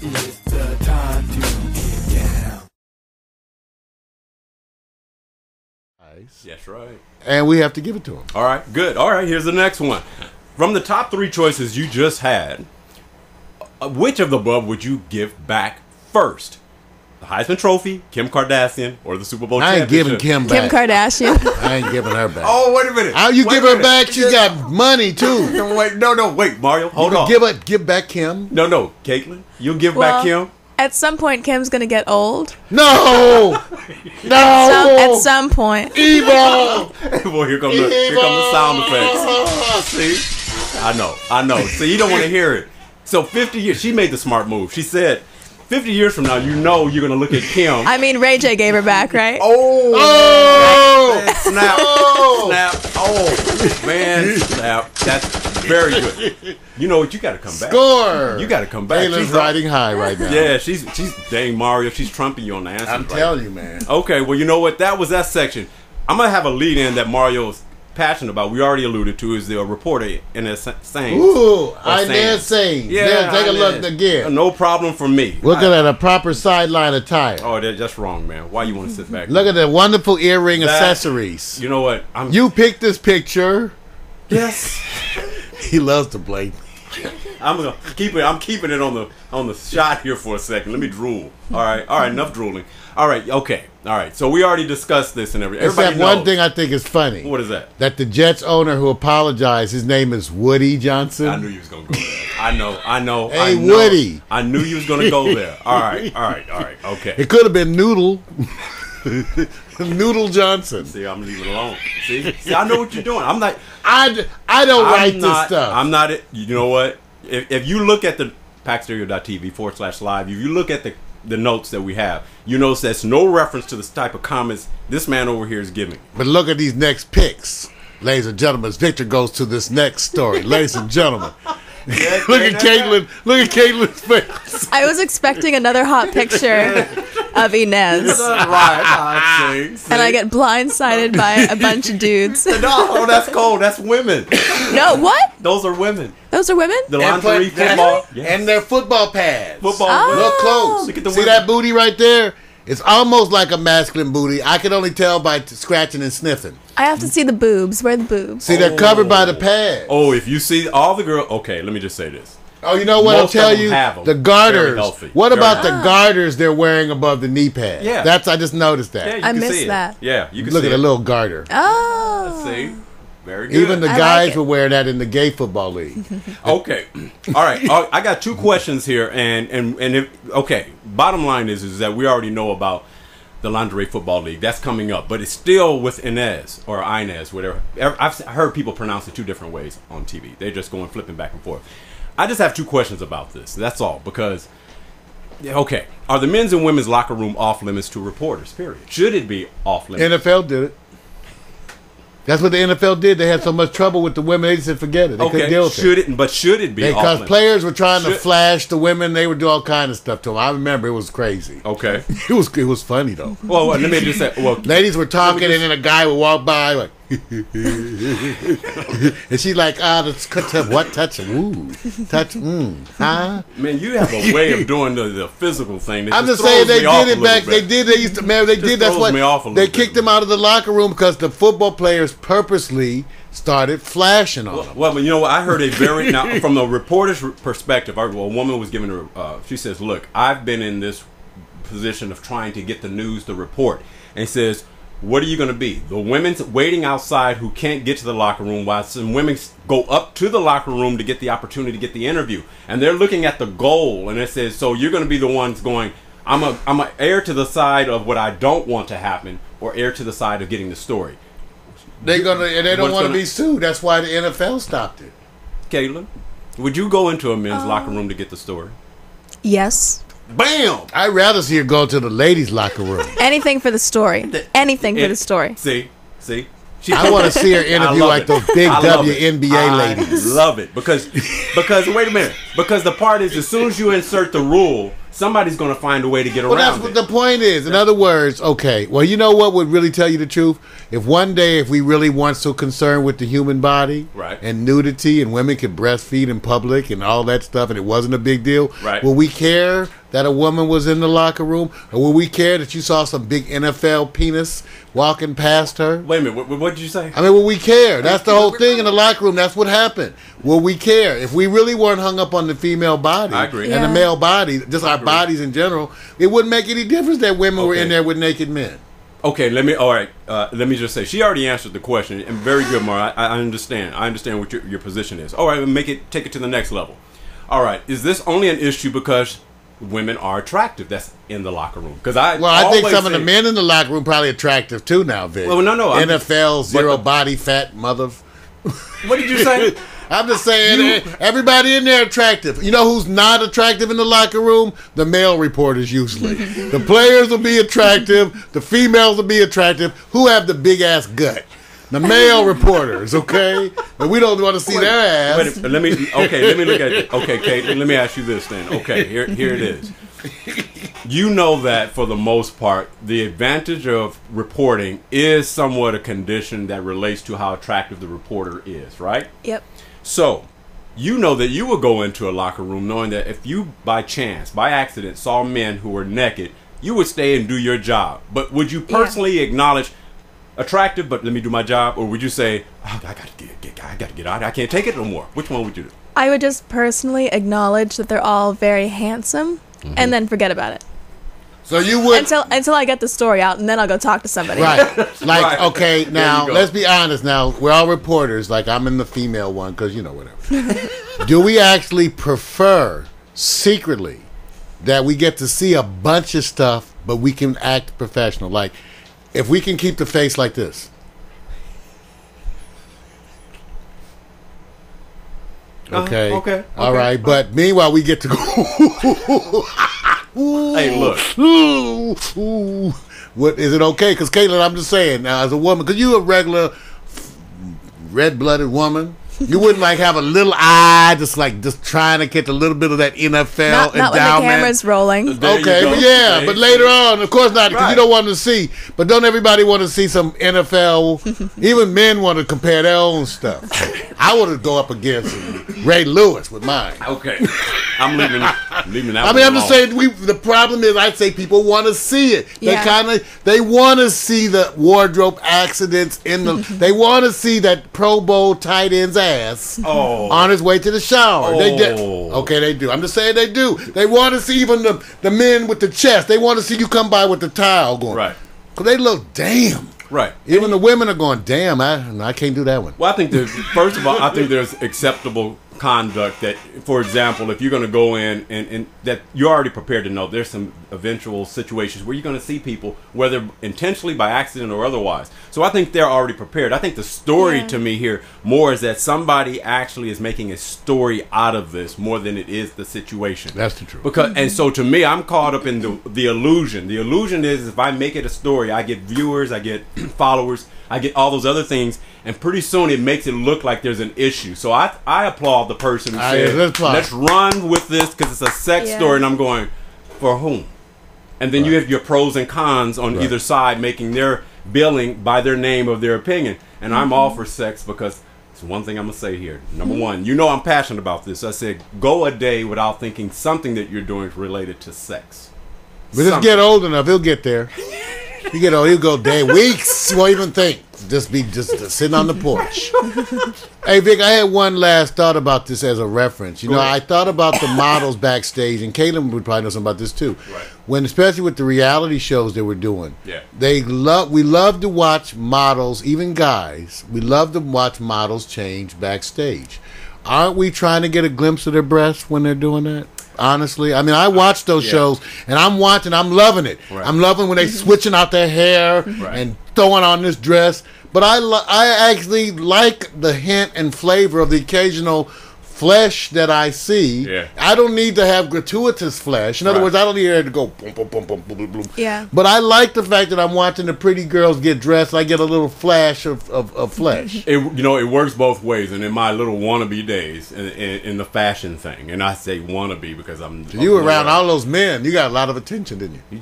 It's the time to get down. Yes, right. And we have to give it to him. All right, good. All right, here's the next one. From the top 3 choices you just had, which of the above would you give back first? The Heisman Trophy, Kim Kardashian, or the Super Bowl I ain't championship? giving Kim back. Kim Kardashian. I ain't giving her back. Oh, wait a minute. How you Wait give a her minute. back? She got money too. Wait, Mario, hold on. Give back Kim. No, Caitlin, you'll give Well, back Kim? At some point, Kim's gonna get old. No, At some point. evil. Well, here come the sound effects. See? I know. See, you don't want to hear it. So 50 years, she made the smart move. She said, 50 years from now, you know you're going to look at Kim. I mean, Ray J gave her back, right? Oh! Snap. Oh! Snap. Oh, man, snap. That's very good. You know what? You got to come back. Score! You got to come back. Taylor's riding high right now. Yeah, she's dang Mario. She's trumping you on the answer. I'm telling you, man. Okay, well, you know what? That was that section. I'm going to have a lead in that Mario's passionate about. We already alluded to is the reporter Inez Sainz. Ooh, Inez Sainz. Yeah, Take a look Inez. again. No problem for me. Looking at a proper sideline attire. Oh, that's wrong, man. Why you want to sit back? Look at the wonderful earring That- accessories. You know what? You picked this picture. Yes. He loves to blame. I'm gonna keep it. I'm keeping it on the shot here for a second. Let me drool. All right. Enough drooling. All right. Okay. All right. So we already discussed this and everything. Except one thing I think is funny. What is that? That the Jets owner who apologized, his name is Woody Johnson. I knew you was gonna go there. I know. Hey, I know. Woody. I knew you was gonna go there. All right. Okay. It could have been Noodle. Noodle Johnson. See, I'm gonna leave it alone. See, I know what you're doing. I'm not. I don't write this stuff. I'm not. You know what? If you look at the packstereo.tv/live, if you look at the notes that we have, you notice that's no reference to this type of comments this man over here is giving. But look at these next picks. Ladies and gentlemen, Victor goes to this next story. Ladies and gentlemen. Look at Caitlin. Look at Caitlin's face. I was expecting another hot picture of Inez. Right. See? And I get blindsided by a bunch of dudes. No, that's cold. That's women. No, what? Those are women. Those are women? The lingerie football. And their football pads. Football. Oh. Look close. Look at the See women. that booty right there? It's almost like a masculine booty. I can only tell by scratching and sniffing. I have to see the boobs. Where are the boobs? See, they're covered by the pads. Oh, if you see all the girls. Okay, let me just say this. Oh, you know what? Most I'll tell of them you, have them. the garters. Very healthy. What Very about the healthy. garters they're wearing above the knee pad? Yeah. I just noticed that. Yeah, you I can missed see it. that. Yeah, you can Look see at the it. little garter. Oh. See? Very good. Even the I guys like it. will wear that in the gay football league. Okay. All right. I got 2 questions here, and if, okay. Bottom line is that we already know about the lingerie football league. That's coming up, but it's still with Inez or Inez, whatever. I've heard people pronounce it 2 different ways on TV. They're just going flipping back and forth. I just have 2 questions about this. That's all. Because, okay, are the men's and women's locker room off limits to reporters? Period. Should it be off limits? NFL did it. That's what the NFL did. They had so much trouble with the women, they just said forget it. They couldn't deal with it. But should it be off Because limits? players were trying to Should- flash the women. They would do all kind of stuff to them. I remember it was crazy. Okay. It was funny though. Well, let me just say. Well, Ladies were talking, and then a guy would walk by like, and she's like, what touch? Ooh, touch, huh? man, you have a way of doing the physical thing. That I'm just throws saying they me off did a it back. little They bit. did. They used to. Man, they Just did. That's throws what me off a they little kicked bit. them out of the locker room because the football players purposely started flashing on them. Well, you know what? I heard a very now from the reporter's perspective. A woman was giving her. She says, "Look, I've been in this position of trying to get the news to report," and says, "What are you going to be? The women's waiting outside who can't get to the locker room, while some women go up to the locker room to get the opportunity to get the interview, and they're looking at the goal, and it says, so you're going to be the ones going." I'm a err to the side of what I don't want to happen, or err to the side of getting the story. They don't What's want to gonna- be sued. That's why the NFL stopped it. Caitlin, would you go into a men's locker room to get the story? Yes. Bam! I'd rather see her go to the ladies' locker room. Anything for the story. Anything for the story. See. I want to see her interview like those big WNBA ladies. I love it because wait a minute. Because the part is, as soon as you insert the rule, somebody's going to find a way to get around that's it. what the point is. In other words, okay, well, you know what would really tell you the truth? If one day, if we really weren't so concerned with the human body right. and nudity and women could breastfeed in public and all that stuff and it wasn't a big deal, right. will we care that a woman was in the locker room? Or will we care that you saw some big NFL penis walking past her? Wait a minute, what did you say? I mean, will we care? That's the whole thing in the locker room. That's what happened. Will we care? If we really weren't hung up on the female body I agree. and the male body, just our bodies in general, it wouldn't make any difference that women were in there with naked men. Okay, let me just say, she already answered the question, and very good, Mar. I understand. I understand what your position is. All right, take it to the next level. All right, is this only an issue because women are attractive that's in the locker room? Because I think some of the men in the locker room probably attractive too now, Vic. Well, no, NFL zero body fat mother. What did you say? I'm just saying, everybody in there attractive. You know who's not attractive in the locker room? The male reporters usually. The players will be attractive. The females will be attractive. Who have the big ass gut? The male reporters, okay? But we don't want to see their ass. Let me look at it. Okay, Kate, let me ask you this then. Okay, here it is. You know that for the most part, the advantage of reporting is somewhat a condition that relates to how attractive the reporter is, right? Yep. So, you know that you would go into a locker room knowing that if you, by chance, by accident, saw men who were naked, you would stay and do your job. But would you personally acknowledge attractive, but let me do my job? Or would you say, oh, I got to get out. I can't take it no more. Which one would you do? I would just personally acknowledge that they're all very handsome and then forget about it. So you would until I get the story out, and then I'll go talk to somebody. Right. Like, right. Okay, now let's be honest. Now we're all reporters. Like I'm in the female one because whatever. Do we actually prefer secretly that we get to see a bunch of stuff, but we can act professional? Like if we can keep the face like this. Okay. Okay. All right. But meanwhile, we get to go. Hey, look. What is it okay? Because Caitlin, I'm just saying now, as a woman, because you a regular red-blooded woman, you wouldn't like have a little eye, just trying to get a little bit of that NFL endowment. Not when the camera's rolling. Okay, but but later on, of course not, because you don't want to see. But don't everybody want to see some NFL? Even men want to compare their own stuff. I want to go up against Ray Lewis with mine. Okay, I'm leaving that. I mean, I'm just saying. The problem is, I'd say people want to see it. They want to see the wardrobe accidents in the. They want to see that Pro Bowl tight end's ass on his way to the shower. They do. I'm just saying they do. They want to see even the men with the chest. They want to see you come by with the towel going. Right. Because they look damn. Right. Even the women are going, damn, I can't do that one. Well, I think first of all, I think there's acceptable conduct that, for example, if you're going to go in and that you're already prepared to know there's some eventual situations where you're going to see people, whether intentionally, by accident, or otherwise. So I think they're already prepared. I think the story to me here more is that somebody actually is making a story out of this more than it is the situation. That's the truth. And so to me, I'm caught up in the illusion. The illusion is if I make it a story, I get viewers, I get followers, I get all those other things, and pretty soon it makes it look like there's an issue. So I applaud the person who said, let's run with this because it's a sex story, and I'm going, for whom? And then you have your pros and cons on either side making their billing by their name of their opinion. And I'm all for sex because it's one thing I'm going to say here. Number one, I'm passionate about this. I said, go a day without thinking something that you're doing is related to sex. But just get old enough, he'll get there. You get old, he'll go weeks. He won't even think. Just sitting on the porch. Hey, Vic, I had one last thought about this as a reference. I thought about the models backstage, and Caitlin would probably know something about this too. Right. When, especially with the reality shows they were doing, we love to watch models, even guys. We love to watch models change backstage. Aren't we trying to get a glimpse of their breasts when they're doing that? Honestly, I mean, I watch those shows, and I'm loving it. Right. I'm loving when they switching out their hair and throwing on this dress. But I actually like the hint and flavor of the occasional flesh that I see. Yeah. I don't need to have gratuitous flesh. In other Right. words, I don't need her to go boom, boom, boom, boom, boom, boom, boom. Yeah. But I like the fact that I'm watching the pretty girls get dressed. I get a little flash of flesh. It works both ways. And in my little wannabe days, in the fashion thing, and I say wannabe because You were around all those men. You got a lot of attention, didn't you?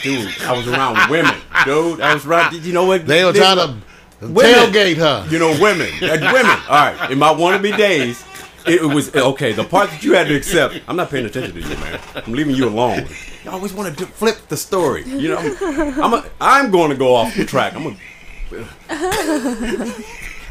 Dude, I was around women, dude. I was around. You know what? They were trying to Women. tailgate her. You know, women. Women. All right. In my wannabe days, it was okay. The part that you had to accept. I'm not paying attention to you, man. I'm leaving you alone. You always want to flip the story. You know, I'm going to go off the track.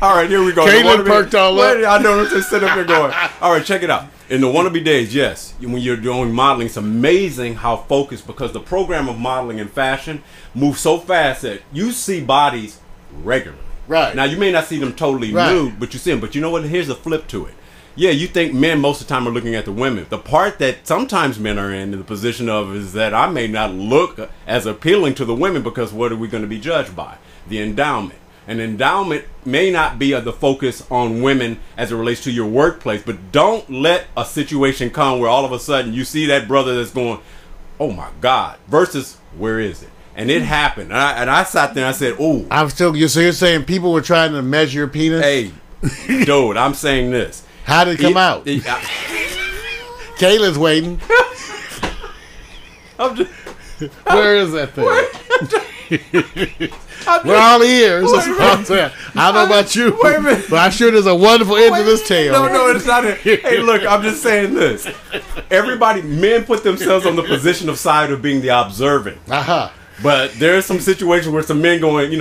All right, here we go. Caitlin perked all up. I know. Just sit up here going. All right, check it out. In the wannabe days, yes, when you're doing modeling, it's amazing how focused, because the program of modeling and fashion moves so fast that you see bodies regularly. Right. Now, you may not see them totally nude, but you see them. But you know what? Here's a flip to it. Yeah, you think men most of the time are looking at the women. The part that sometimes men are in the position of is that I may not look as appealing to the women because what are we going to be judged by? The endowment. An endowment may not be the focus on women as it relates to your workplace, but don't let a situation come where all of a sudden you see that brother that's going, oh my God, versus where is it? And it happened. And I sat there and I said, ooh. You're saying people were trying to measure your penis? Hey, dude, I'm saying this. How did it come out? Kayla's waiting. Where is that thing? We're all ears. That's what I'm saying. I don't know about you, Wait a minute. but I'm sure there's a wonderful end to this tale. No, it's not it. Hey, look, I'm just saying this. Men put themselves on the position of side of being the observant. Uh-huh. But there's some situations where some men going,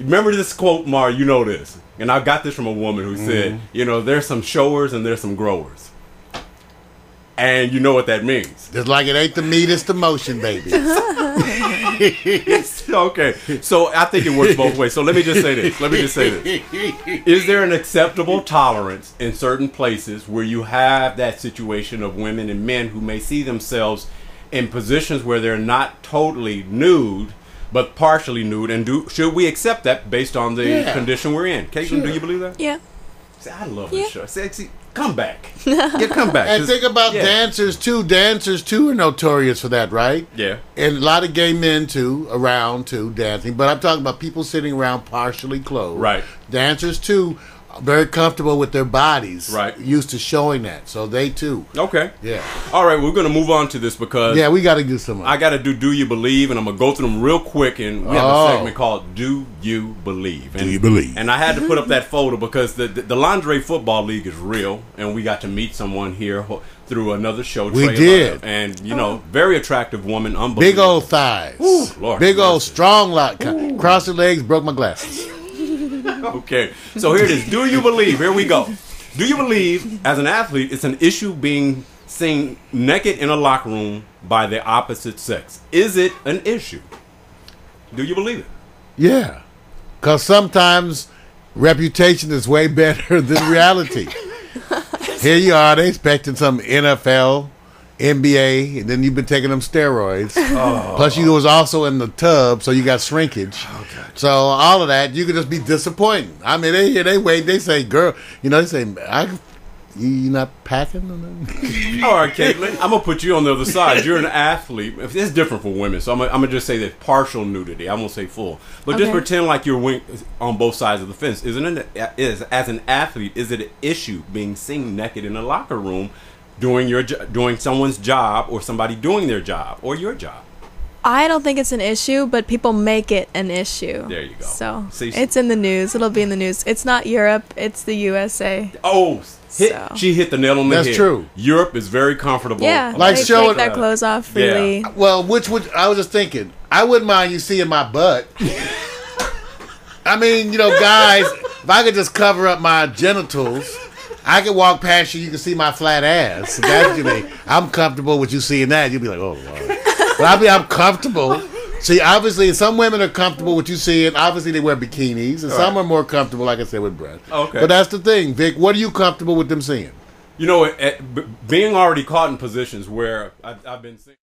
remember this quote, Mar, you know this. And I got this from a woman who said, there's some showers and there's some growers. And you know what that means. Just like it ain't the meat, it's the motion, baby. Okay, so I think it works both ways. So let me just say this. Is there an acceptable tolerance in certain places where you have that situation of women and men who may see themselves in positions where they're not totally nude, but partially nude? And should we accept that based on the condition we're in? Caitlin, do you believe that? Yeah. See, I love this show. See, come back. Yeah, come back. And think about dancers too. Dancers too are notorious for that, right? Yeah. And a lot of gay men too, around too, dancing. But I'm talking about people sitting around partially clothed. Right. Dancers too, very comfortable with their bodies. Right. Used to showing that. So they too. Okay. Yeah. All right, we're going to move on to this because we got to do some. I got to do You Believe, and I'm going to go through them real quick, and we have a segment called Do You Believe. And, Do You Believe? And I had to put up that photo because the Lingerie Football League is real, and we got to meet someone here through another show. We Trey did. Love, and, very attractive woman, unbelievable. Big old thighs. Ooh, Lord big old mercy. strong lock. Cross your legs, broke my glasses. Okay, so here it is. Do you believe? Here we go. Do you believe, as an athlete, it's an issue being seen naked in a locker room by the opposite sex? Is it an issue? Do you believe it? Yeah. Because sometimes reputation is way better than reality. Here you are, they expecting some NFL, NBA, and then you've been taking them steroids. Plus you was also in the tub, so you got shrinkage. So all of that, you could just be disappointing. I mean, they wait, they say, girl, they say, you not packing? All right, Caitlin, I'm going to put you on the other side. You're an athlete. It's different for women, so I'm going to just say that partial nudity. I won't say full. But just pretend like you're on both sides of the fence. As an athlete, is it an issue being seen naked in a locker room doing someone's job, or somebody doing their job, or your job? I don't think it's an issue, but people make it an issue. There you go. So See, it's in the news. It'll be in the news. It's not Europe. It's the USA. Oh, she hit the nail on the head. That's true. Europe is very comfortable. Yeah, Like they showing- take their clothes off freely. Yeah. Well, I was just thinking, I wouldn't mind you seeing my butt. I mean, guys, if I could just cover up my genitals, I could walk past you can see my flat ass. That's what you mean. I'm comfortable with you seeing that. You'll be like, oh, Lord. But I'm comfortable. See, obviously, some women are comfortable with you seeing. Obviously, they wear bikinis, and some are more comfortable, like I said, with breasts. Okay. But that's the thing, Vic. What are you comfortable with them seeing? Being already caught in positions where I've been seeing.